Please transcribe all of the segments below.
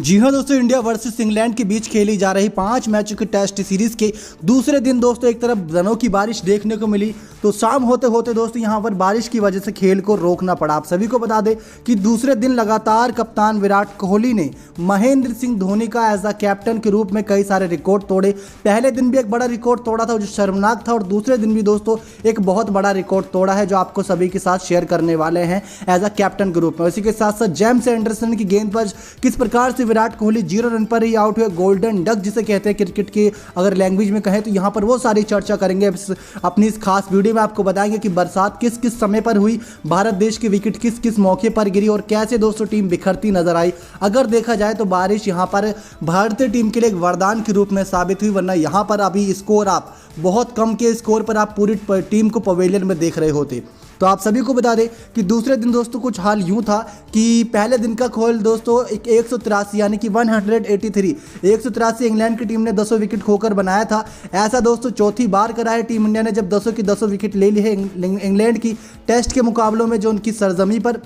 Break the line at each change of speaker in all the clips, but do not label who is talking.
जी हाँ दोस्तों, India versus England के बीच खेली जा रही 5 मैचों की टेस्ट सीरीज के दूसरे दिन दोस्तों एक तरफ रनों की बारिश देखने को मिली, तो शाम होते होते दोस्तों यहाँ पर बारिश की वजह से खेल को रोकना पड़ा। आप सभी को बता दें कि दूसरे दिन लगातार कप्तान विराट कोहली ने महेंद्र सिंह धोनी का एज अ कैप्टन के रूप में कई सारे रिकॉर्ड तोड़े। पहले दिन भी एक बड़ा रिकॉर्ड तोड़ा था जो शर्मनाक था, और दूसरे दिन भी दोस्तों एक बहुत बड़ा रिकॉर्ड तोड़ा है जो आपको सभी के साथ शेयर करने वाले हैं एज अ कैप्टन के रूप में। इसी के साथ साथ जेम्स एंडरसन की गेंद पर किस प्रकार से विराट कोहली 0 रन पर ही आउट हुए, गोल्डन डक जिसे कहते हैं क्रिकेट की अगर लैंग्वेज में कहें, तो यहाँ पर वो सारी चर्चा करेंगे अपनी इस खास वीडियो में। आपको बताएंगे कि बरसात किस किस समय पर हुई, भारत देश की विकेट किस किस मौके पर गिरी और कैसे दोस्तों टीम बिखरती नजर आई। अगर देखा जाए तो बारिश यहाँ पर भारतीय टीम के लिए एक वरदान के रूप में साबित हुई, वरना यहाँ पर अभी स्कोर आप बहुत कम के स्कोर पर आप पूरी टीम को पवेलियन में देख रहे होते। तो आप सभी को बता दें कि दूसरे दिन दोस्तों कुछ हाल यूं था कि पहले दिन का खेल दोस्तों 183 यानी कि 183 इंग्लैंड की टीम ने 10 विकेट खोकर बनाया था। ऐसा दोस्तों चौथी बार करा है टीम इंडिया ने जब 10 की 10 विकेट ले ली है इंग्लैंड की टेस्ट के मुकाबलों में जो उनकी सरजमी पर।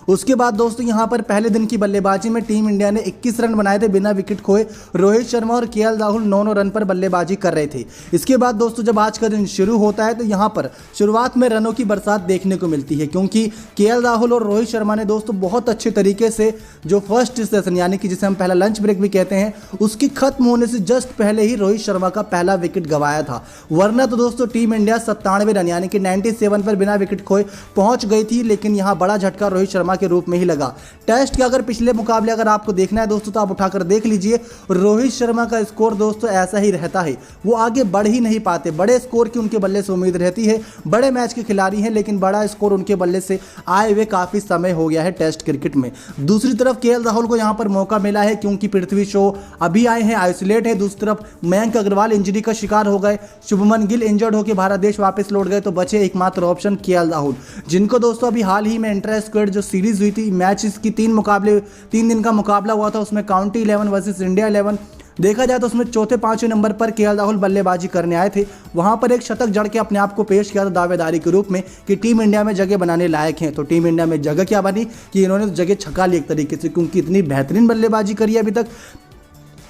उसके बाद दोस्तों यहां पर पहले दिन की बल्लेबाजी में टीम इंडिया ने 21 रन बनाए थे बिना विकेट खोए। रोहित शर्मा और केएल राहुल 9 रन पर बल्लेबाजी कर रहे थे। इसके बाद दोस्तों जब आज का दिन शुरू होता है तो यहां पर शुरुआत में रनों की बरसात देखने को मिलती है, क्योंकि केएल राहुल और रोहित शर्मा ने दोस्तों बहुत अच्छे तरीके से जो फर्स्ट सेशन यानी कि जिसे हम पहला लंच ब्रेक भी कहते हैं उसकी खत्म होने से जस्ट पहले ही रोहित शर्मा का पहला विकेट गंवाया था। वरना तो दोस्तों टीम इंडिया 97 रन यानी कि 97 पर बिना विकेट खोए पहुंच गई थी, लेकिन यहां बड़ा झटका रोहित शर्मा के रूप में ही लगा। टेस्ट के अगर पिछले मुकाबले अगर आपको देखना है दोस्तों तो आप उठाकर देख लीजिए, रोहित शर्मा का स्कोर दोस्तों ऐसा ही रहता है, वो आगे बढ़ ही नहीं पाते। बड़े स्कोर की उनके बल्ले से उम्मीद रहती है, बड़े मैच के खिलाड़ी हैं, लेकिन बड़ा स्कोर उनके बल्ले से आए हुए काफी समय हो गया है टेस्ट क्रिकेट में। दूसरी तरफ केएल राहुल को यहां पर मौका मिला है क्योंकि पृथ्वी शॉ अभी आए हैं, आइसोलेट है। दूसरी तरफ मयंक अग्रवाल इंजरी का शिकार हो गए, शुभमन गिल इंजर्ड होकर भारत देश वापस लौट गए, तो बचे एकमात्र ऑप्शन केएल राहुल, जिनको दोस्तों अभी हाल ही में इंट्रा स्क्वाड जो सीरीज हुई थी मैचेस की 3 दिन का मुकाबला हुआ था, उसमें काउंटी 11 वर्सेस इंडिया 11 देखा जाए तो उसमें चौथे 5वें नंबर पर केएल राहुल बल्लेबाजी करने आए थे। वहां पर एक शतक जड़ के अपने आप को पेश किया था दावेदारी के रूप में कि टीम इंडिया में जगह बनाने लायक हैं। तो टीम इंडिया में जगह क्या बनी कि इन्होंने जगह छका ली एक तरीके से, क्योंकि इतनी बेहतरीन बल्लेबाजी करी अभी तक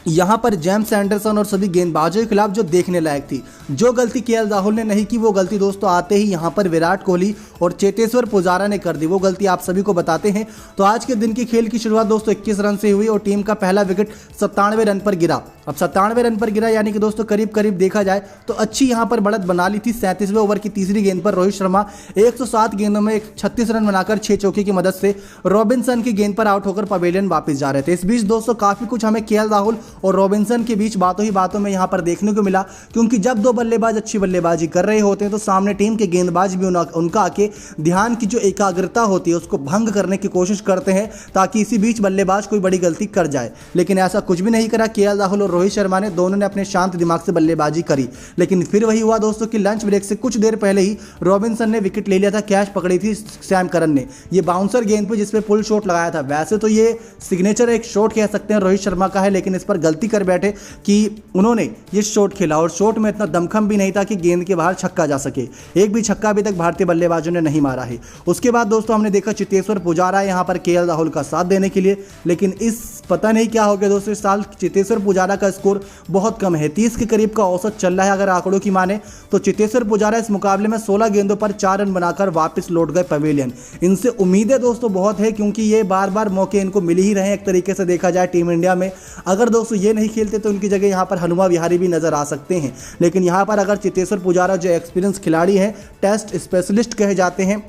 यहाँ पर जेम्स एंडरसन और सभी गेंदबाजों के खिलाफ जो देखने लायक थी। जो गलती केएल राहुल ने नहीं की वो गलती दोस्तों आते ही यहाँ पर विराट कोहली और चेतेश्वर पुजारा ने कर दी, वो गलती आप सभी को बताते हैं। तो आज के दिन की खेल की शुरुआत दोस्तों 21 रन से हुई और टीम का पहला विकेट 97 रन पर गिरा। अब 97 रन पर गिरा यानी कि दोस्तों करीब करीब देखा जाए तो अच्छी यहाँ पर बढ़त बना ली थी। 37वें ओवर की तीसरी गेंद पर रोहित शर्मा 107 गेंदों में 36 रन बनाकर 6 चौके की मदद से रॉबिन्सन की गेंद पर आउट होकर पवेलियन वापस जा रहे थे। इस बीच दोस्तों काफी कुछ हमें केएल राहुल और रॉबिन्सन के बीच बातों ही बातों में यहाँ पर देखने को मिला, क्योंकि जब दो बल्लेबाज अच्छी बल्लेबाजी कर रहे होते हैं तो सामने टीम के गेंदबाज भी उनका आके ध्यान की जो एकाग्रता होती है उसको भंग करने की कोशिश करते हैं ताकि इसी बीच बल्लेबाज कोई बड़ी गलती कर जाए, लेकिन ऐसा कुछ भी नहीं करा। केएल राहुल और रोहित शर्मा ने दोनों ने अपने शांत दिमाग से बल्लेबाजी करी, लेकिन फिर वही हुआ दोस्तों कि लंच ब्रेक से कुछ देर पहले ही रॉबिन्सन ने विकेट ले लिया था। कैच पकड़ी थी सैम करन ने, ये बाउंसर गेंद पर जिसपे पुल शॉट लगाया था। वैसे तो ये सिग्नेचर एक शॉट कह सकते हैं रोहित शर्मा का है, लेकिन इस पर गलती कर बैठे कि उन्होंने ये शॉट खेला और शॉट में इतना दमखम भी नहीं था कि गेंद के बाहर छक्का जा सके। एक भी छक्का अभी तक भारतीय बल्लेबाजों ने नहीं मारा है। उसके बाद दोस्तों हमने देखा चेतेश्वर पुजारा यहां पर केएल राहुल का साथ देने के लिए, लेकिन इस पता नहीं क्या हो गया दोस्तों, इस साल चेतेश्वर पुजारा का स्कोर बहुत कम है, 30 के करीब का औसत चल रहा है अगर आंकड़ों की माने तो। चेतेश्वर पुजारा इस मुकाबले में 16 गेंदों पर 4 रन बनाकर वापस लौट गए पवेलियन। इनसे उम्मीदें दोस्तों बहुत है, क्योंकि ये बार बार मौके इनको मिल ही रहे हैं एक तरीके से देखा जाए टीम इंडिया में। अगर दोस्तों ये नहीं खेलते तो उनकी जगह यहाँ पर हनुमा विहारी भी नजर आ सकते हैं, लेकिन यहाँ पर अगर चेतेश्वर पुजारा जो एक्सपीरियंस खिलाड़ी हैं, टेस्ट स्पेशलिस्ट कहे जाते हैं,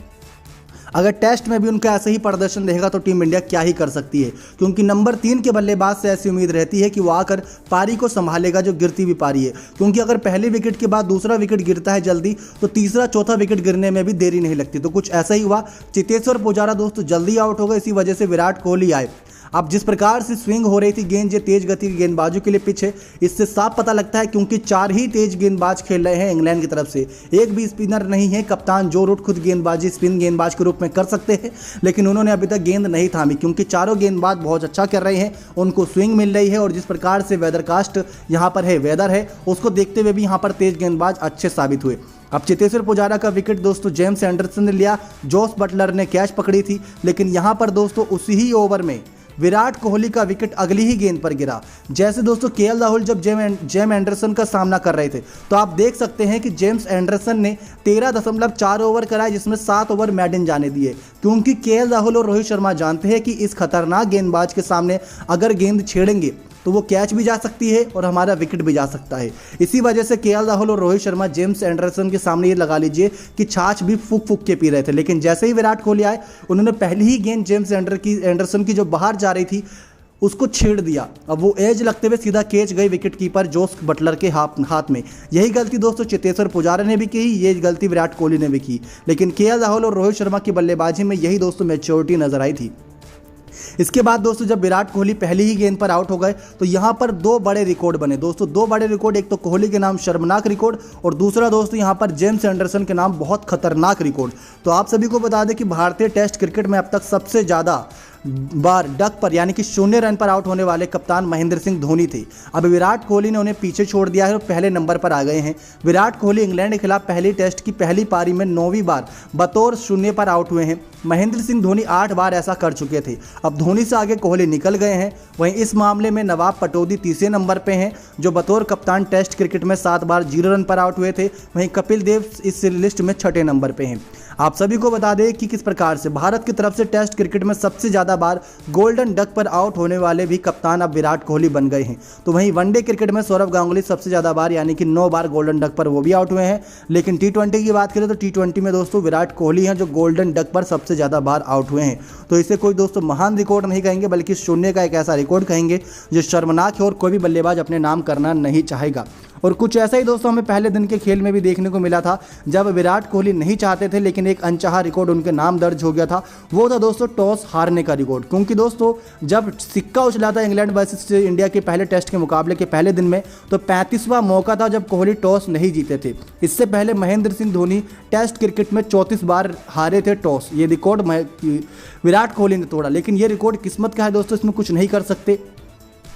अगर टेस्ट में भी उनका ऐसे ही प्रदर्शन रहेगा तो टीम इंडिया क्या ही कर सकती है, क्योंकि नंबर 3 के बल्लेबाज से ऐसी उम्मीद रहती है कि वो आकर पारी को संभालेगा जो गिरती हुई पारी है, क्योंकि अगर पहले विकेट के बाद दूसरा विकेट गिरता है जल्दी तो तीसरा चौथा विकेट गिरने में भी देरी नहीं लगती। तो कुछ ऐसा ही हुआ, चेतेश्वर पुजारा दोस्तों जल्दी आउट हो गए, इसी वजह से विराट कोहली आए। अब जिस प्रकार से स्विंग हो रही थी गेंद, ये तेज गति के गेंदबाजों के लिए पिच है, इससे साफ पता लगता है, क्योंकि 4 ही तेज गेंदबाज खेल रहे हैं इंग्लैंड की तरफ से, एक भी स्पिनर नहीं है। कप्तान जो रूट खुद गेंदबाजी स्पिन गेंदबाज के रूप में कर सकते हैं, लेकिन उन्होंने अभी तक गेंद नहीं थामी, क्योंकि चारों गेंदबाज बहुत अच्छा कर रहे हैं, उनको स्विंग मिल रही है। और जिस प्रकार से वेदरकास्ट यहाँ पर है, वेदर है, उसको देखते हुए भी यहाँ पर तेज गेंदबाज अच्छे साबित हुए। अब चेतेश्वर पुजारा का विकेट दोस्तों जेम्स एंडरसन ने लिया, जोस बटलर ने कैच पकड़ी थी, लेकिन यहाँ पर दोस्तों उसी ही ओवर में विराट कोहली का विकेट अगली ही गेंद पर गिरा। जैसे दोस्तों केएल राहुल जब जेम एंडरसन का सामना कर रहे थे तो आप देख सकते हैं कि जेम्स एंडरसन ने 13.4 ओवर कराए, जिसमें 7 ओवर मेडन जाने दिए, क्योंकि केएल राहुल और रोहित शर्मा जानते हैं कि इस खतरनाक गेंदबाज के सामने अगर गेंद छेड़ेंगे तो वो कैच भी जा सकती है और हमारा विकेट भी जा सकता है। इसी वजह से केएल राहुल और रोहित शर्मा जेम्स एंडरसन के सामने ये लगा लीजिए कि छाछ भी फूक फूक के पी रहे थे। लेकिन जैसे ही विराट कोहली आए उन्होंने पहली ही गेंद जेम्स एंडरसन की जो बाहर जा रही थी उसको छेड़ दिया। अब वो एज लगते हुए सीधा कैच गई विकेट कीपर जोस बटलर के हाथ में। यही गलती दोस्तों चेतेश्वर पुजारा ने भी की, ये गलती विराट कोहली ने भी की, लेकिन केएल राहुल और रोहित शर्मा की बल्लेबाजी में यही दोस्तों मैच्योरिटी नजर आई थी। इसके बाद दोस्तों जब विराट कोहली पहली ही गेंद पर आउट हो गए तो यहां पर 2 बड़े रिकॉर्ड बने दोस्तों, 2 बड़े रिकॉर्ड। एक तो कोहली के नाम शर्मनाक रिकॉर्ड और दूसरा दोस्तों यहां पर जेम्स एंडरसन के नाम बहुत खतरनाक रिकॉर्ड। तो आप सभी को बता दें कि भारतीय टेस्ट क्रिकेट में अब तक सबसे ज़्यादा बार डक पर यानी कि 0 रन पर आउट होने वाले कप्तान महेंद्र सिंह धोनी थे। अब विराट कोहली ने उन्हें पीछे छोड़ दिया है और पहले नंबर पर आ गए हैं। विराट कोहली इंग्लैंड के खिलाफ पहली टेस्ट की पहली पारी में 9वीं बार बतौर 0 पर आउट हुए हैं। महेंद्र सिंह धोनी 8 बार ऐसा कर चुके थे। अब धोनी से आगे कोहली निकल गए हैं। वहीं इस मामले में नवाब पटौदी तीसरे नंबर पे हैं, जो बतौर कप्तान टेस्ट क्रिकेट में 7 बार 0 रन पर आउट हुए थे। वहीं कपिल देव इस लिस्ट में 6ठे नंबर पे हैं। आप सभी को बता दें कि किस प्रकार से भारत की तरफ से टेस्ट क्रिकेट में सबसे ज़्यादा बार गोल्डन डक पर आउट होने वाले भी कप्तान अब विराट कोहली बन गए हैं। तो वहीं वनडे क्रिकेट में सौरव गांगुली सबसे ज़्यादा बार यानी कि 9 बार गोल्डन डक पर वो भी आउट हुए हैं। लेकिन T20 की बात करें तो T20 में दोस्तों विराट कोहली हैं जो गोल्डन डक पर सबसे ज़्यादा बार आउट हुए हैं। तो इसे कोई दोस्तों महान रिकॉर्ड नहीं कहेंगे, बल्कि 0 का एक ऐसा रिकॉर्ड कहेंगे जो शर्मनाक है और कोई भी बल्लेबाज अपने नाम करना नहीं चाहेगा। और कुछ ऐसा ही दोस्तों हमें पहले दिन के खेल में भी देखने को मिला था, जब विराट कोहली नहीं चाहते थे लेकिन एक अनचाहा रिकॉर्ड उनके नाम दर्ज हो गया था। वो था दोस्तों टॉस हारने का रिकॉर्ड। क्योंकि दोस्तों जब सिक्का उछला था इंग्लैंड वर्सेस इंडिया के पहले टेस्ट के मुकाबले के पहले दिन में, तो 35वां मौका था जब कोहली टॉस नहीं जीते थे। इससे पहले महेंद्र सिंह धोनी टेस्ट क्रिकेट में 34 बार हारे थे टॉस। ये रिकॉर्ड विराट कोहली ने तोड़ा, लेकिन ये रिकॉर्ड किस्मत का है दोस्तों, इसमें कुछ नहीं कर सकते।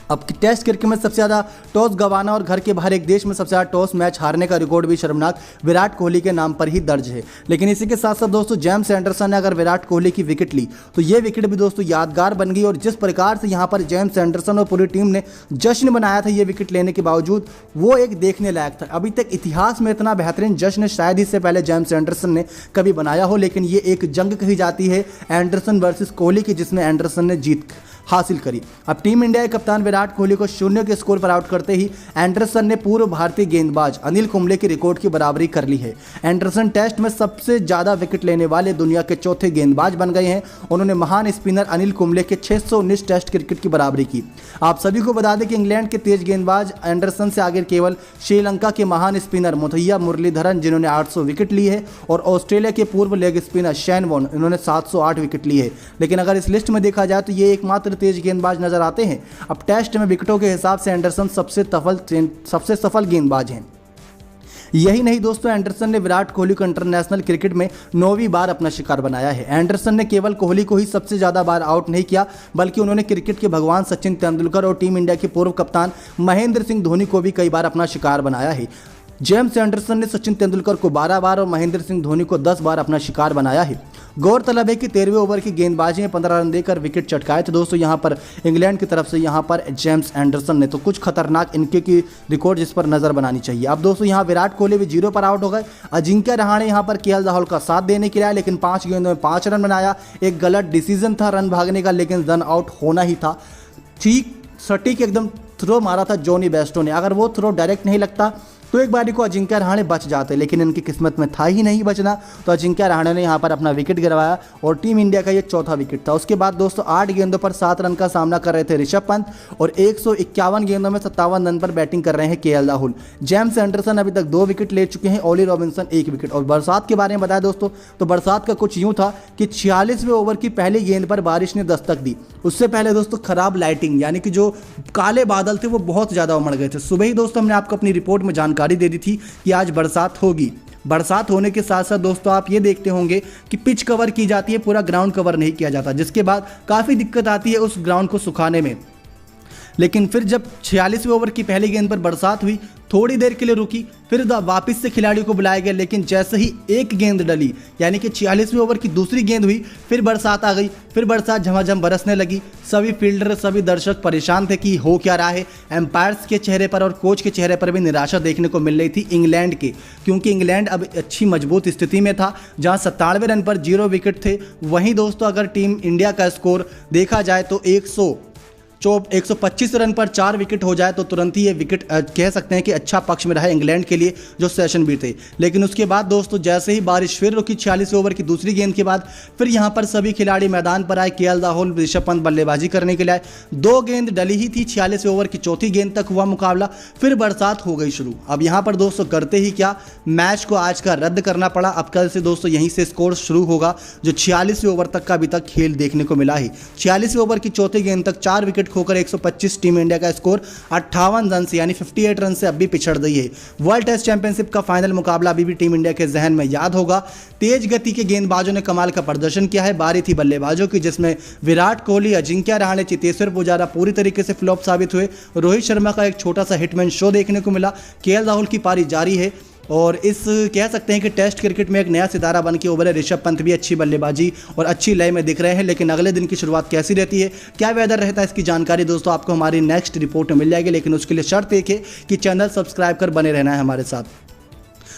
अब टेस्ट क्रिकेट में सबसे ज़्यादा टॉस गंवाना और घर के बाहर एक देश में सबसे ज़्यादा टॉस मैच हारने का रिकॉर्ड भी शर्मनाक विराट कोहली के नाम पर ही दर्ज है। लेकिन इसी के साथ साथ दोस्तों जेम्स एंडरसन ने अगर विराट कोहली की विकेट ली तो ये विकेट भी दोस्तों यादगार बन गई। और जिस प्रकार से यहाँ पर जेम्स एंडरसन और पूरी टीम ने जश्न बनाया था ये विकेट लेने के बावजूद, वो एक देखने लायक था। अभी तक इतिहास में इतना बेहतरीन जश्न शायद इससे पहले जेम्स एंडरसन ने कभी बनाया हो। लेकिन ये एक जंग कही जाती है एंडरसन वर्सेस कोहली की, जिसमें एंडरसन ने जीत हासिल करी। अब टीम इंडिया के कप्तान विराट कोहली को 0 के स्कोर पर आउट करते ही एंडरसन ने पूर्व भारतीय गेंदबाज अनिल कुंबले के रिकॉर्ड की बराबरी कर ली है। एंडरसन टेस्ट में सबसे ज्यादा विकेट लेने वाले दुनिया के चौथे गेंदबाज बन गए हैं। उन्होंने महान स्पिनर अनिल कुंबले के 619 टेस्ट क्रिकेट की बराबरी की। आप सभी को बता दें कि इंग्लैंड के तेज गेंदबाज एंडरसन से आगे केवल श्रीलंका के महान स्पिनर मुथैया मुरलीधरन जिन्होंने 800 विकेट ली है, और ऑस्ट्रेलिया के पूर्व लेग स्पिनर शेन वॉर्न इन्होंने 708 विकेट ली है। लेकिन अगर इस लिस्ट में देखा जाए तो ये एकमात्र तेज गेंदबाज नजर आते हैं। अब टेस्ट में विकेटों के हिसाब से एंडरसन सबसे सफल गेंदबाज हैं। यही नहीं दोस्तों, एंडरसन ने विराट कोहली को इंटरनेशनल क्रिकेट में 9वीं बार अपना शिकार बनाया है। एंडरसन ने केवल कोहली को ही सबसे ज़्यादा बार आउट नहीं किया, बल्कि उन्होंने क्रिकेट के भगवान सचिन तेंदुलकर और टीम इंडिया के पूर्व कप्तान महेंद्र सिंह धोनी को भी कई बार अपना शिकार बनाया है। जेम्स एंडरसन ने सचिन तेंदुलकर को 12 बार और महेंद्र सिंह धोनी को 10 बार अपना शिकार बनाया है। गौरतलब है कि 13वें ओवर की गेंदबाजी में 15 रन देकर विकेट चटकाए थे दोस्तों यहाँ पर इंग्लैंड की तरफ से यहाँ पर जेम्स एंडरसन ने। तो कुछ खतरनाक इनके की रिकॉर्ड जिस पर नजर बनानी चाहिए। अब दोस्तों यहाँ विराट कोहली भी 0 पर आउट हो गए। अजिंक्य रहाणे यहाँ पर केएल राहुल का साथ देने के लिए, लेकिन 5 गेंदों में 5 रन बनाया। एक गलत डिसीजन था रन भागने का, लेकिन रन आउट होना ही था। ठीक सटीक एकदम थ्रो मारा था जॉनी बेस्टो ने। अगर वो थ्रो डायरेक्ट नहीं लगता तो एक बारी को अजिंक्य रहाणे बच जाते, लेकिन इनकी किस्मत में था ही नहीं बचना। तो अजिंक्य रहाणे ने यहाँ पर अपना विकेट गिरवाया और टीम इंडिया का ये चौथा विकेट था। उसके बाद दोस्तों 8 गेंदों पर 7 रन का सामना कर रहे थे ऋषभ पंत, और 151 गेंदों में 57 रन पर बैटिंग कर रहे हैं केएल राहुल। जेम्स एंडरसन अभी तक 2 विकेट ले चुके हैं, ओली रॉबिन्सन 1 विकेट। और बरसात के बारे में बताया दोस्तों, तो बरसात का कुछ यूँ था कि 46वें ओवर की पहली गेंद पर बारिश ने दस्तक दी। उससे पहले दोस्तों खराब लाइटिंग यानी कि जो काले बादल थे वो बहुत ज़्यादा उमड़ गए थे। सुबह ही दोस्तों हमने आपको अपनी रिपोर्ट में जानकारी दे दी थी कि आज बरसात होगी। बरसात होने के साथ साथ दोस्तों आप ये देखते होंगे कि पिच कवर की जाती है, पूरा ग्राउंड कवर नहीं किया जाता, जिसके बाद काफ़ी दिक्कत आती है उस ग्राउंड को सुखाने में। लेकिन फिर जब 46वें ओवर की पहली गेंद पर बरसात हुई, थोड़ी देर के लिए रुकी, फिर वापस से खिलाड़ी को बुलाया गया, लेकिन जैसे ही एक गेंद डली यानी कि 46वें ओवर की दूसरी गेंद हुई, फिर बरसात आ गई। फिर बरसात झमाझम बरसने लगी। सभी फील्डर, सभी दर्शक परेशान थे कि हो क्या रहा है। एम्पायर्स के चेहरे पर और कोच के चेहरे पर भी निराशा देखने को मिल रही थी इंग्लैंड के, क्योंकि इंग्लैंड अब अच्छी मजबूत स्थिति में था, जहां 97 रन पर 0 विकेट थे। वहीं दोस्तों अगर टीम इंडिया का स्कोर देखा जाए तो 125 रन पर 4 विकेट हो जाए तो तुरंत ही ये विकेट कह सकते हैं कि अच्छा पक्ष में रहा इंग्लैंड के लिए जो सेशन भी थे। लेकिन उसके बाद दोस्तों जैसे ही बारिश फिर रुकी 46वें ओवर की दूसरी गेंद के बाद, फिर यहाँ पर सभी खिलाड़ी मैदान पर आए। केएल राहुल, ऋषभ पंत बल्लेबाजी करने के लिए आए। 2 गेंद डली ही थी, 46वें ओवर की चौथी गेंद तक हुआ मुकाबला, फिर बरसात हो गई शुरू। अब यहाँ पर दोस्तों करते ही क्या, मैच को आज का रद्द करना पड़ा। अब कल से दोस्तों यहीं से स्कोर शुरू होगा, जो 46वें ओवर तक का अभी तक खेल देखने को मिला है। 46वें ओवर की चौथी गेंद तक 4 विकेट खोकर 125 टीम इंडिया का स्कोर 58 रन से यानी 58 रन से अब भी पिछड़ गई है। वर्ल्ड टेस्ट चैंपियनशिप का फाइनल मुकाबला अभी भी टीम इंडिया के जहन में याद होगा। तेज गति के गेंदबाजों ने कमाल का प्रदर्शन किया है। बारी थी बल्लेबाजों की, जिसमें विराट कोहली, अजिंक्य रहाणे, चेतेश्वर पुजारा पूरी तरीके से फ्लॉप साबित हुए। रोहित शर्मा का एक छोटा सा हिटमैन शो देखने को मिला। केएल राहुल की पारी जारी है और इस कह सकते हैं कि टेस्ट क्रिकेट में एक नया सितारा बन के उभरे ऋषभ पंत भी अच्छी बल्लेबाजी और अच्छी लय में दिख रहे हैं। लेकिन अगले दिन की शुरुआत कैसी रहती है, क्या वेदर रहता है, इसकी जानकारी दोस्तों आपको हमारी नेक्स्ट रिपोर्ट में मिल जाएगी। लेकिन उसके लिए शर्त एक है कि चैनल सब्सक्राइब कर बने रहना है हमारे साथ।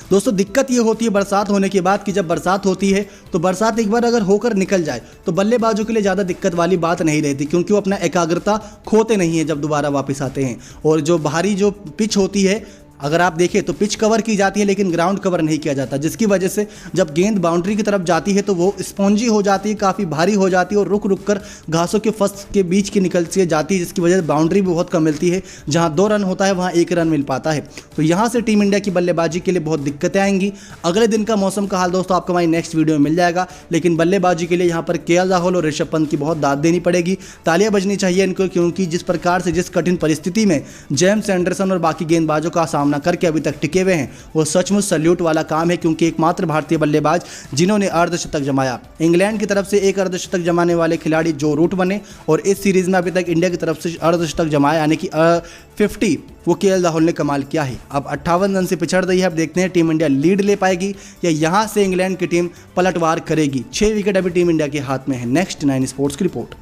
दोस्तों दिक्कत ये होती है बरसात होने के बाद कि जब बरसात होती है तो बरसात एक बार अगर होकर निकल जाए तो बल्लेबाजों के लिए ज़्यादा दिक्कत वाली बात नहीं रहती, क्योंकि वो अपना एकाग्रता खोते नहीं है जब दोबारा वापस आते हैं। और जो बाहरी जो पिच होती है, अगर आप देखें तो पिच कवर की जाती है लेकिन ग्राउंड कवर नहीं किया जाता, जिसकी वजह से जब गेंद बाउंड्री की तरफ जाती है तो वो स्पॉन्जी हो जाती है, काफ़ी भारी हो जाती है और रुक रुक कर घासों के फर्श के बीच की निकलती जाती है, जिसकी वजह से बाउंड्री भी बहुत कम मिलती है। जहां 2 रन होता है वहां 1 रन मिल पाता है। तो यहां से टीम इंडिया की बल्लेबाजी के लिए बहुत दिक्कतें आएंगी। अगले दिन का मौसम का हाल दोस्तों आपको हमारी नेक्स्ट वीडियो में मिल जाएगा। लेकिन बल्लेबाजी के लिए यहाँ पर केएल राहुल और ऋषभ पंत की बहुत दाद देनी पड़ेगी, तालियां बजनी चाहिए इनको, क्योंकि जिस प्रकार से जिस कठिन परिस्थिति में जेम्स एंडरसन और बाकी गेंदबाजों का सामना करके अभी तक टिके हुए हैं, वो सचमुच सल्यूट वाला काम है। क्योंकि एकमात्र भारतीय बल्लेबाज जिन्होंने अर्धशतक जमाया। इंग्लैंड की तरफ से एक अर्धशतक जमाने वाले खिलाड़ी जो रूट बने और इस सीरीज में अभी तक इंडिया की तरफ से अर्धशतक जमाया यानी कि 50, वो केएल राहुल ने कमाल किया है। अब 58 रन से पिछड़ रही है। अब देखते हैं टीम इंडिया लीड ले पाएगी या यहां से इंग्लैंड की टीम पलटवार करेगी। 6 विकेट अभी टीम इंडिया के हाथ में है। नेक्स्ट 9 स्पोर्ट्स की रिपोर्ट।